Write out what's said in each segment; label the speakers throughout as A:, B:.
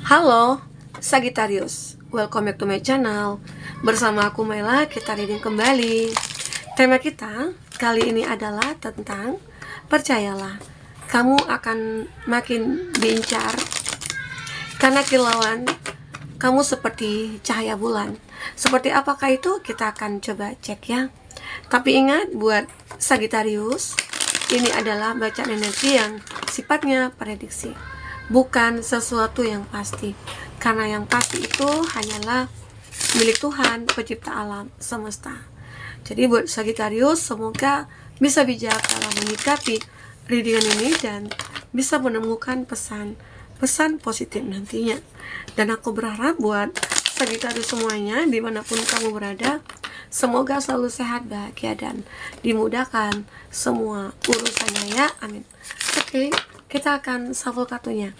A: Halo Sagittarius, welcome back to my channel. Bersama aku Maila, kita reading kembali. Tema kita kali ini adalah tentang percayalah, kamu akan makin diincar karena kilauan kamu seperti cahaya bulan. Seperti apakah itu? Kita akan coba cek ya. Tapi ingat buat Sagittarius, ini adalah bacaan energi yang sifatnya prediksi, bukan sesuatu yang pasti, karena yang pasti itu hanyalah milik Tuhan, pencipta alam semesta. Jadi buat Sagittarius, semoga bisa bijak dalam menyikapi readingan ini dan bisa menemukan pesan positif nantinya. Dan aku berharap buat Sagittarius semuanya, dimanapun kamu berada, semoga selalu sehat, bahagia, dan dimudahkan semua urusannya ya, amin. Oke, kita akan shuffle kartunya.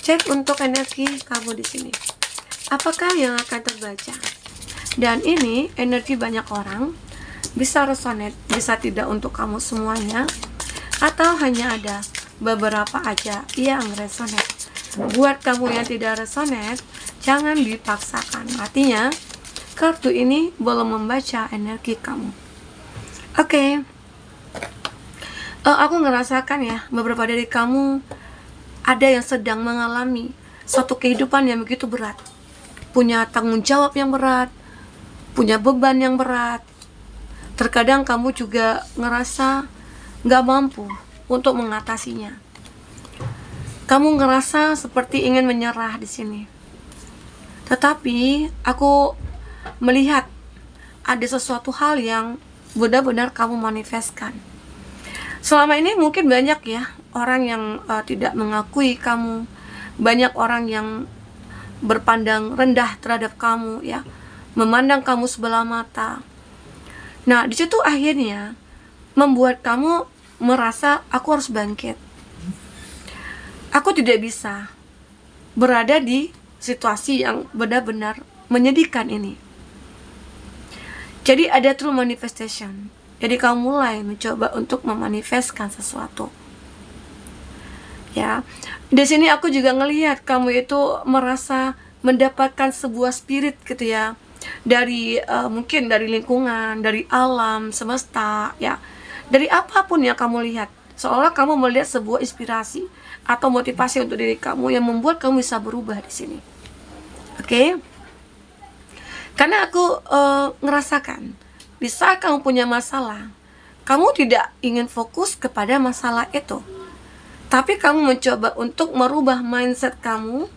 A: Cek untuk energi kamu di sini. Apakah yang akan terbaca? Dan ini energi banyak orang, bisa resonate, bisa tidak untuk kamu semuanya, atau hanya ada beberapa aja yang resonate. Buat kamu yang tidak resonate, jangan dipaksakan. Artinya, kartu ini belum membaca energi kamu. Oke. Aku ngerasakan ya, beberapa dari kamu ada yang sedang mengalami suatu kehidupan yang begitu berat, punya tanggung jawab yang berat, punya beban yang berat. Terkadang kamu juga ngerasa gak mampu untuk mengatasinya. Kamu ngerasa seperti ingin menyerah di sini. Tetapi aku melihat ada sesuatu hal yang benar-benar kamu manifestkan. Selama ini mungkin banyak ya orang yang tidak mengakui kamu, banyak orang yang berpandang rendah terhadap kamu ya, memandang kamu sebelah mata. Nah, di situ akhirnya membuat kamu merasa aku harus bangkit. Aku tidak bisa berada di situasi yang benar-benar menyedihkan ini. Jadi ada true manifestation. Jadi kamu mulai mencoba untuk memanifestkan sesuatu. Ya, di sini aku juga ngelihat kamu itu merasa mendapatkan sebuah spirit gitu ya, dari mungkin dari lingkungan, dari alam semesta, ya, dari apapun yang kamu lihat, seolah kamu melihat sebuah inspirasi atau motivasi untuk diri kamu yang membuat kamu bisa berubah di sini. Oke? Karena aku ngerasakan di saat kamu punya masalah, kamu tidak ingin fokus kepada masalah itu, tapi kamu mencoba untuk merubah mindset kamu.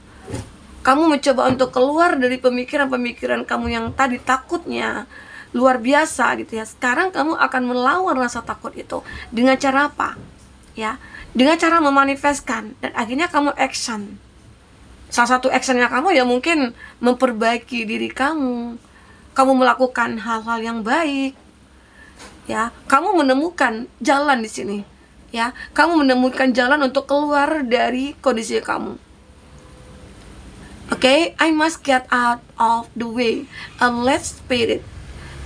A: Kamu mencoba untuk keluar dari pemikiran-pemikiran kamu yang tadi takutnya luar biasa gitu ya. Sekarang kamu akan melawan rasa takut itu dengan cara apa? Ya, dengan cara memanifestkan, dan akhirnya kamu action. Salah satu actionnya kamu ya mungkin memperbaiki diri kamu. Kamu melakukan hal-hal yang baik, ya. Kamu menemukan jalan di sini, ya. Kamu menemukan jalan untuk keluar dari kondisi kamu. Okay, I must get out of the way and let spirit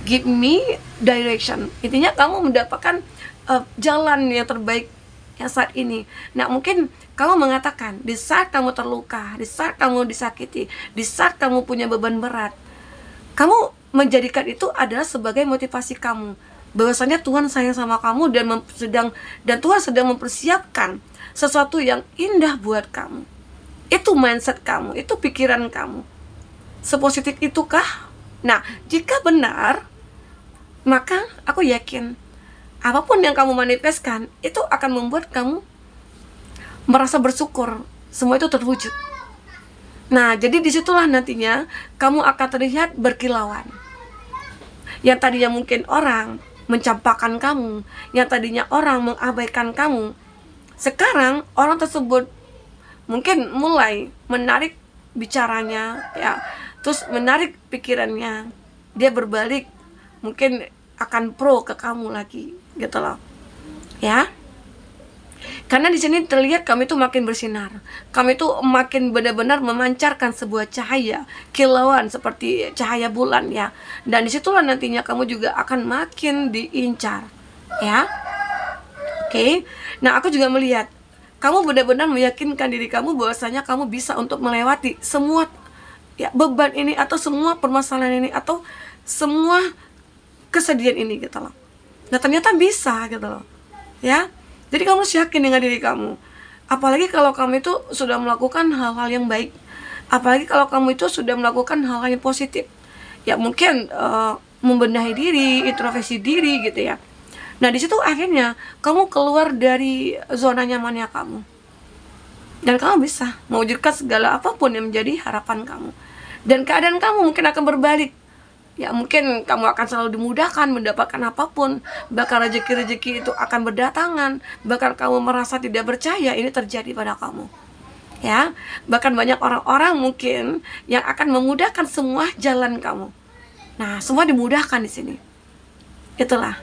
A: give me direction. Intinya kamu mendapatkan jalan yang terbaik yang saat ini. Nah, mungkin kamu mengatakan di saat kamu terluka, di saat kamu disakiti, di saat kamu punya beban berat, kamu menjadikan itu adalah sebagai motivasi kamu, bahwasanya Tuhan sayang sama kamu dan Tuhan sedang mempersiapkan sesuatu yang indah buat kamu. Itu mindset kamu, itu pikiran kamu. Sepositif itukah? Nah, jika benar, maka aku yakin apapun yang kamu manifestkan itu akan membuat kamu merasa bersyukur semua itu terwujud. Nah, jadi disitulah nantinya kamu akan terlihat berkilauan. Yang tadinya mungkin orang mencampakkan kamu, yang tadinya orang mengabaikan kamu, sekarang orang tersebut mungkin mulai menarik bicaranya, ya, terus menarik pikirannya. Dia berbalik, mungkin akan pro ke kamu lagi, gitu loh, ya. Karena di sini terlihat kamu itu makin bersinar, kamu itu makin benar-benar memancarkan sebuah cahaya kilauan seperti cahaya bulan ya. Dan disitulah nantinya kamu juga akan makin diincar, ya. Oke. Nah, aku juga melihat kamu benar-benar meyakinkan diri kamu bahwasanya kamu bisa untuk melewati semua ya beban ini, atau semua permasalahan ini, atau semua kesedihan ini gitu loh. Nah ternyata bisa gitu loh ya. Jadi kamu harus yakin dengan diri kamu. Apalagi kalau kamu itu sudah melakukan hal-hal yang baik, apalagi kalau kamu itu sudah melakukan hal-hal yang positif. Ya mungkin membenahi diri, introspeksi diri gitu ya. Nah di situ akhirnya kamu keluar dari zona nyamannya kamu, dan kamu bisa mewujudkan segala apapun yang menjadi harapan kamu. Dan keadaan kamu mungkin akan berbalik. Ya mungkin kamu akan selalu dimudahkan mendapatkan apapun, bahkan rezeki-rezeki itu akan berdatangan, bahkan kamu merasa tidak percaya ini terjadi pada kamu. Ya, bahkan banyak orang-orang mungkin yang akan memudahkan semua jalan kamu. Nah, semua dimudahkan di sini. Itulah.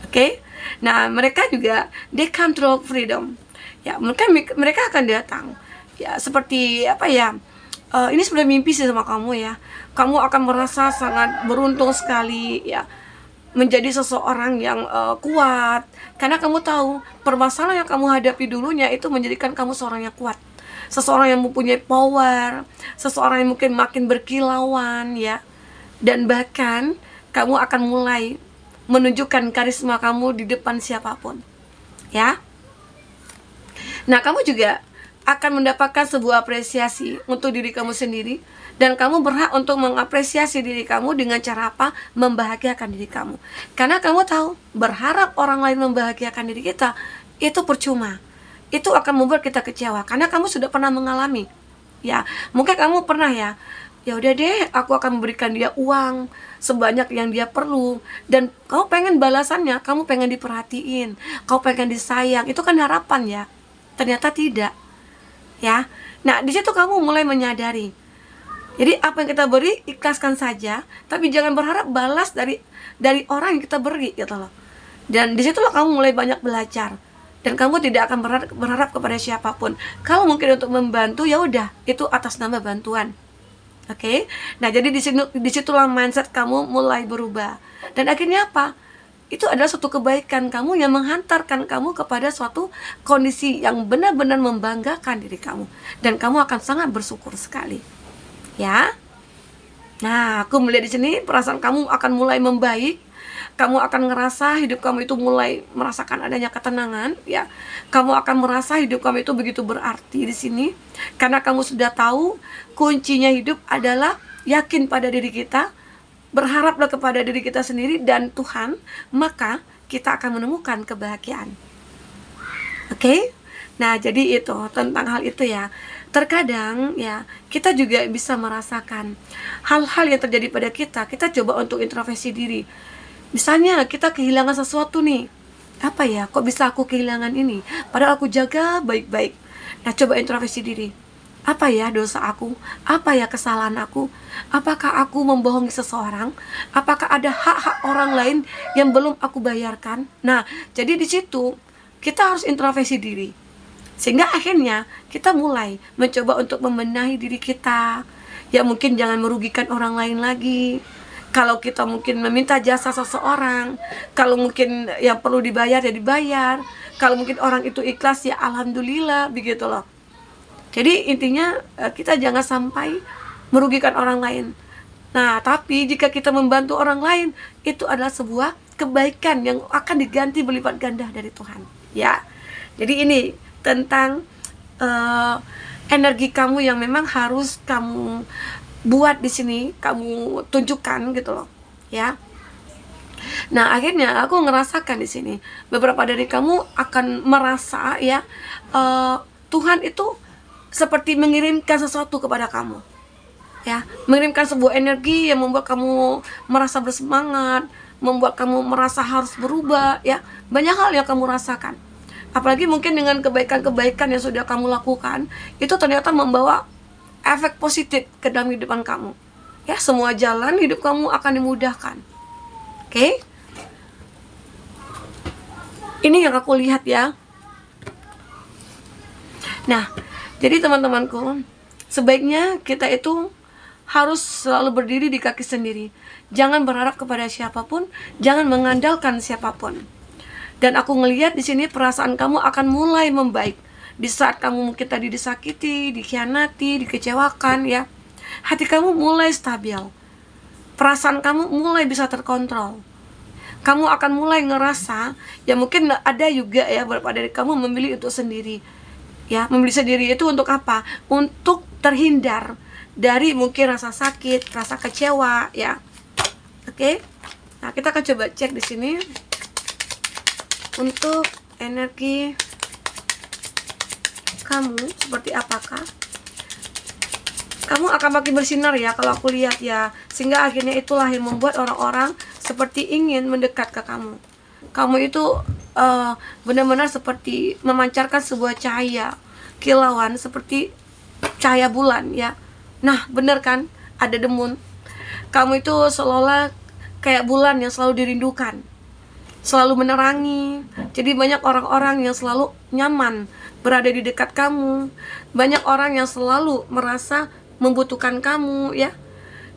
A: Oke. Nah, mereka juga they come through freedom. Ya, mereka akan datang. Ya, seperti apa ya? Ini sebenarnya mimpi sih sama kamu ya. Kamu akan merasa sangat beruntung sekali ya, menjadi seseorang yang kuat, karena kamu tahu permasalahan yang kamu hadapi dulunya itu menjadikan kamu seorang yang kuat, seseorang yang mempunyai power, seseorang yang mungkin makin berkilauan ya. Dan bahkan kamu akan mulai menunjukkan karisma kamu di depan siapapun ya. Nah kamu juga akan mendapatkan sebuah apresiasi untuk diri kamu sendiri, dan kamu berhak untuk mengapresiasi diri kamu dengan cara apa? Membahagiakan diri kamu. Karena kamu tahu, berharap orang lain membahagiakan diri kita itu percuma. Itu akan membuat kita kecewa, karena kamu sudah pernah mengalami. Ya, mungkin kamu pernah ya udah deh, aku akan memberikan dia uang sebanyak yang dia perlu, dan kamu pengen balasannya, kamu pengen diperhatiin, kamu pengen disayang. Itu kan harapan ya. Ternyata tidak. Ya, nah di situ kamu mulai menyadari. Jadi apa yang kita beri ikhlaskan saja, tapi jangan berharap balas dari orang yang kita beri gitu loh. Dan di situlah kamu mulai banyak belajar, dan kamu tidak akan berharap kepada siapapun. Kalau mungkin untuk membantu, ya udah, itu atas nama bantuan. Oke. Nah jadi di situlah mindset kamu mulai berubah, dan akhirnya apa? Itu adalah suatu kebaikan kamu yang menghantarkan kamu kepada suatu kondisi yang benar-benar membanggakan diri kamu, dan kamu akan sangat bersyukur sekali ya. Nah aku melihat di sini perasaan kamu akan mulai membaik. Kamu akan ngerasa hidup kamu itu mulai merasakan adanya ketenangan ya. Kamu akan merasa hidup kamu itu begitu berarti di sini, karena kamu sudah tahu kuncinya hidup adalah yakin pada diri kita, berharaplah kepada diri kita sendiri dan Tuhan, maka kita akan menemukan kebahagiaan. Oke? Nah, jadi itu tentang hal itu ya. Terkadang ya, kita juga bisa merasakan hal-hal yang terjadi pada kita. Kita coba untuk introspeksi diri. Misalnya kita kehilangan sesuatu nih. Apa ya? Kok bisa aku kehilangan ini? Padahal aku jaga baik-baik. Nah, coba introspeksi diri. Apa ya dosa aku? Apa ya kesalahan aku? Apakah aku membohongi seseorang? Apakah ada hak-hak orang lain yang belum aku bayarkan? Nah, jadi di situ kita harus introspeksi diri. Sehingga akhirnya kita mulai mencoba untuk membenahi diri kita. Ya mungkin jangan merugikan orang lain lagi. Kalau kita mungkin meminta jasa seseorang, kalau mungkin yang perlu dibayar ya dibayar. Kalau mungkin orang itu ikhlas ya alhamdulillah, begitu loh. Jadi intinya kita jangan sampai merugikan orang lain. Nah, tapi jika kita membantu orang lain, itu adalah sebuah kebaikan yang akan diganti berlipat ganda dari Tuhan. Ya, jadi ini tentang energi kamu yang memang harus kamu buat di sini, kamu tunjukkan gitu loh, ya. Nah, akhirnya aku ngerasakan di sini beberapa dari kamu akan merasa ya Tuhan itu seperti mengirimkan sesuatu kepada kamu ya, mengirimkan sebuah energi yang membuat kamu merasa bersemangat, membuat kamu merasa harus berubah ya. Banyak hal yang kamu rasakan, apalagi mungkin dengan kebaikan-kebaikan yang sudah kamu lakukan, itu ternyata membawa efek positif ke dalam kehidupan kamu ya. Semua jalan hidup kamu akan dimudahkan. Oke? Ini yang aku lihat ya. Nah, jadi teman-temanku, sebaiknya kita itu harus selalu berdiri di kaki sendiri. Jangan berharap kepada siapapun, jangan mengandalkan siapapun. Dan aku ngelihat di sini perasaan kamu akan mulai membaik, di saat kamu mungkin tadi disakiti, dikhianati, dikecewakan ya, hati kamu mulai stabil, perasaan kamu mulai bisa terkontrol. Kamu akan mulai ngerasa, ya mungkin ada juga ya beberapa dari kamu memilih untuk sendiri. Ya, memilih sendiri itu untuk apa? Untuk terhindar dari mungkin rasa sakit, rasa kecewa ya. Oke. Nah, kita akan coba cek di sini untuk energi kamu seperti apakah. Kamu akan makin bersinar ya kalau aku lihat ya. Sehingga akhirnya itulah yang membuat orang-orang seperti ingin mendekat ke kamu. Kamu itu benar-benar seperti memancarkan sebuah cahaya kilauan seperti cahaya bulan ya. Nah, benar kan? Ada demun. Kamu itu seolah kayak bulan yang selalu dirindukan, selalu menerangi. Jadi banyak orang-orang yang selalu nyaman berada di dekat kamu. Banyak orang yang selalu merasa membutuhkan kamu ya.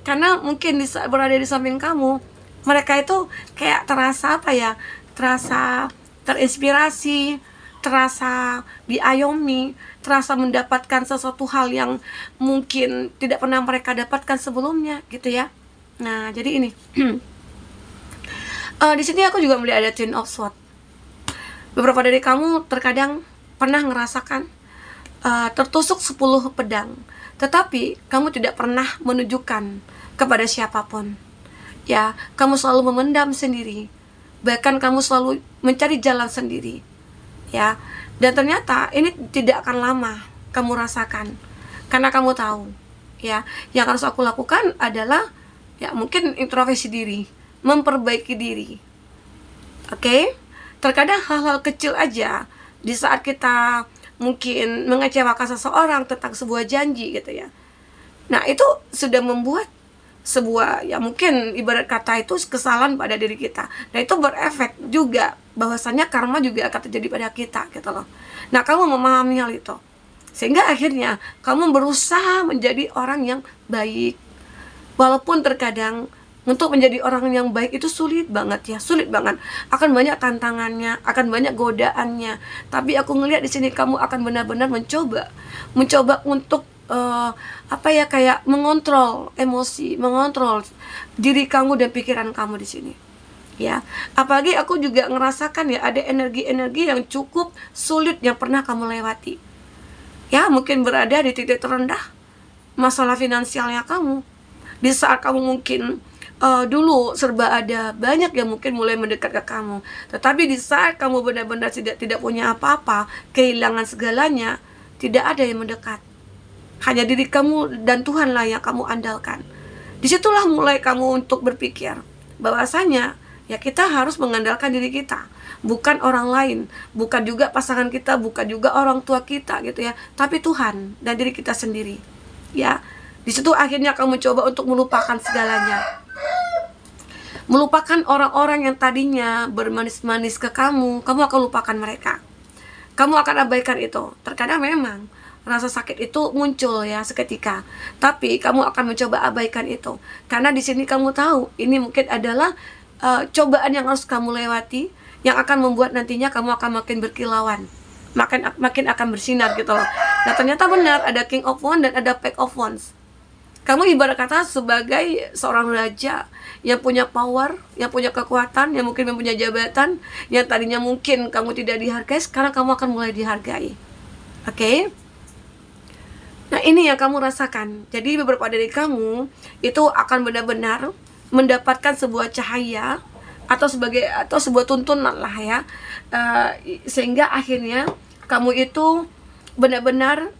A: Karena mungkin di saat berada di samping kamu, mereka itu kayak terasa apa ya? Terasa terinspirasi, terasa diayomi, terasa mendapatkan sesuatu hal yang mungkin tidak pernah mereka dapatkan sebelumnya gitu ya. Nah, jadi ini. Di sini aku juga melihat ada Ten of Swords. Beberapa dari kamu terkadang pernah ngerasakan tertusuk 10 pedang, tetapi kamu tidak pernah menunjukkan kepada siapapun. Ya, kamu selalu memendam sendiri. Bahkan kamu selalu mencari jalan sendiri. Ya, dan ternyata ini tidak akan lama kamu rasakan. Karena kamu tahu, ya, yang harus aku lakukan adalah ya mungkin introspeksi diri, memperbaiki diri. Oke? Terkadang hal-hal kecil aja di saat kita mungkin mengecewakan seseorang tentang sebuah janji gitu ya. Nah, itu sudah membuat sebuah ya mungkin ibarat kata itu kesalahan pada diri kita. Nah, itu berefek juga bahwasannya karma juga akan terjadi pada kita gitu loh. Nah, kamu memahami hal itu. Sehingga akhirnya kamu berusaha menjadi orang yang baik. Walaupun terkadang untuk menjadi orang yang baik itu sulit banget ya, sulit banget. Akan banyak tantangannya, akan banyak godaannya. Tapi aku ngelihat di sini kamu akan benar-benar mencoba untuk kayak mengontrol emosi, mengontrol diri kamu dan pikiran kamu di sini. Ya, apalagi aku juga ngerasakan ya ada energi-energi yang cukup sulit yang pernah kamu lewati. Ya, mungkin berada di titik terendah masalah finansialnya kamu. Di saat kamu mungkin dulu serba ada, banyak yang mungkin mulai mendekat ke kamu. Tetapi di saat kamu benar-benar tidak punya apa-apa, kehilangan segalanya, tidak ada yang mendekat. Hanya diri kamu dan Tuhanlah yang kamu andalkan. Disitulah mulai kamu untuk berpikir bahwasanya ya kita harus mengandalkan diri kita, bukan orang lain, bukan juga pasangan kita, bukan juga orang tua kita gitu ya, tapi Tuhan dan diri kita sendiri. Ya, di situ akhirnya kamu coba untuk melupakan segalanya. Melupakan orang-orang yang tadinya bermanis-manis ke kamu akan lupakan mereka. Kamu akan abaikan itu. Terkadang memang rasa sakit itu muncul ya seketika, tapi kamu akan mencoba abaikan itu. Karena di sini kamu tahu ini mungkin adalah cobaan yang harus kamu lewati, yang akan membuat nantinya kamu akan makin berkilauan, makin akan bersinar gitu loh. Nah, ternyata benar ada King of Wands dan ada Page of Wands. Kamu ibarat kata sebagai seorang raja yang punya power, yang punya kekuatan, yang mungkin mempunyai jabatan, yang tadinya mungkin kamu tidak dihargai, sekarang kamu akan mulai dihargai. Oke? Nah, ini yang kamu rasakan. Jadi beberapa dari kamu itu akan benar-benar mendapatkan sebuah cahaya atau sebuah tuntunan lah ya, sehingga akhirnya kamu itu benar-benar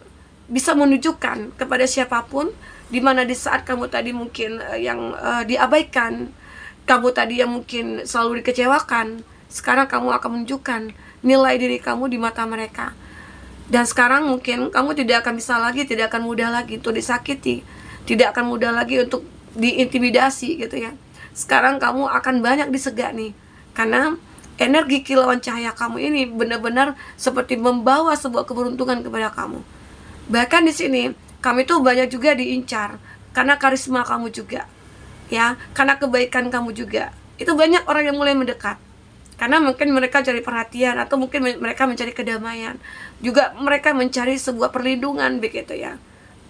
A: bisa menunjukkan kepada siapapun, di mana di saat kamu tadi mungkin yang diabaikan, kamu tadi yang mungkin selalu dikecewakan, sekarang kamu akan menunjukkan nilai diri kamu di mata mereka. Dan sekarang mungkin kamu tidak akan mudah lagi untuk disakiti, tidak akan mudah lagi untuk diintimidasi gitu ya. Sekarang kamu akan banyak disegani, karena energi kilauan cahaya kamu ini benar-benar seperti membawa sebuah keberuntungan kepada kamu. Bahkan di sini kamu itu banyak juga diincar karena karisma kamu juga, ya, karena kebaikan kamu juga. Itu banyak orang yang mulai mendekat. Karena mungkin mereka cari perhatian, atau mungkin mereka mencari kedamaian. Juga mereka mencari sebuah perlindungan, begitu ya.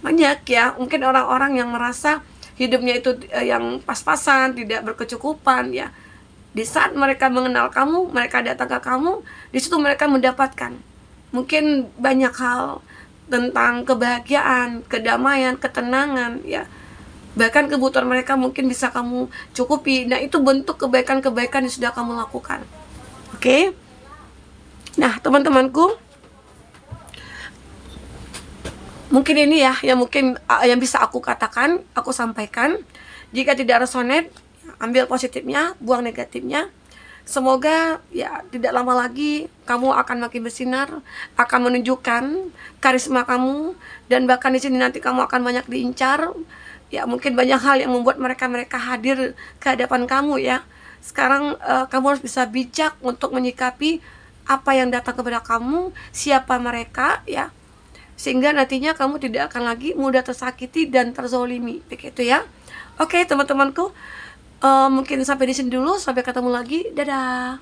A: Banyak ya, mungkin orang-orang yang merasa hidupnya itu yang pas-pasan, tidak berkecukupan ya. Di saat mereka mengenal kamu, mereka datang ke kamu, di situ mereka mendapatkan mungkin banyak hal tentang kebahagiaan, kedamaian, ketenangan ya. Bahkan kebutuhan mereka mungkin bisa kamu cukupi. Nah, itu bentuk kebaikan-kebaikan yang sudah kamu lakukan. Oke? Nah, teman-temanku, mungkin ini ya yang yang bisa aku katakan, aku sampaikan. Jika tidak resonate, ambil positifnya, buang negatifnya. Semoga ya tidak lama lagi kamu akan makin bersinar, akan menunjukkan karisma kamu, dan bahkan di sini nanti kamu akan banyak diincar. Ya, mungkin banyak hal yang membuat mereka hadir ke hadapan kamu ya. Sekarang kamu harus bisa bijak untuk menyikapi apa yang datang kepada kamu, siapa mereka ya, sehingga nantinya kamu tidak akan lagi mudah tersakiti dan terzolimi, begitu ya. Oke, teman-temanku, mungkin sampai di sini dulu, sampai ketemu lagi, dadah.